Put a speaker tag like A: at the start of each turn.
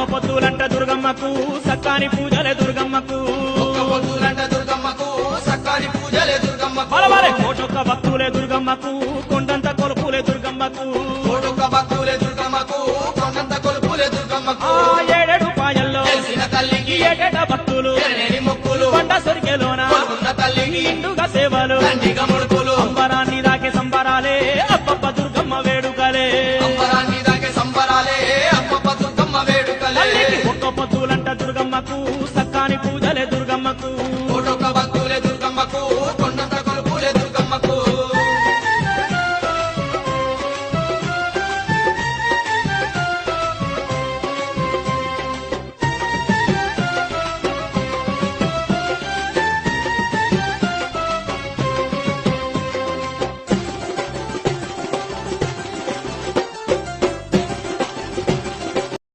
A: ఒక్క పొద్దులంట దుర్గమ్మకు సక్కాని పూజలే దుర్గమ్మకు బలబలే కోటొక్క భక్తులే దుర్గమ్మకు కొండంత కొలుపులే దుర్గమ్మకు ఏడేడు పాయల్లో ఏటేట భక్తులు కొండ సొరికెలోన నిండుగా సేవలు అంబరాన్ని దాకే సంబరాలే అప్పప్ప దుర్గమ్మ వేడుకలే ఒక్క పొద్దులంట దుర్గమ్మకు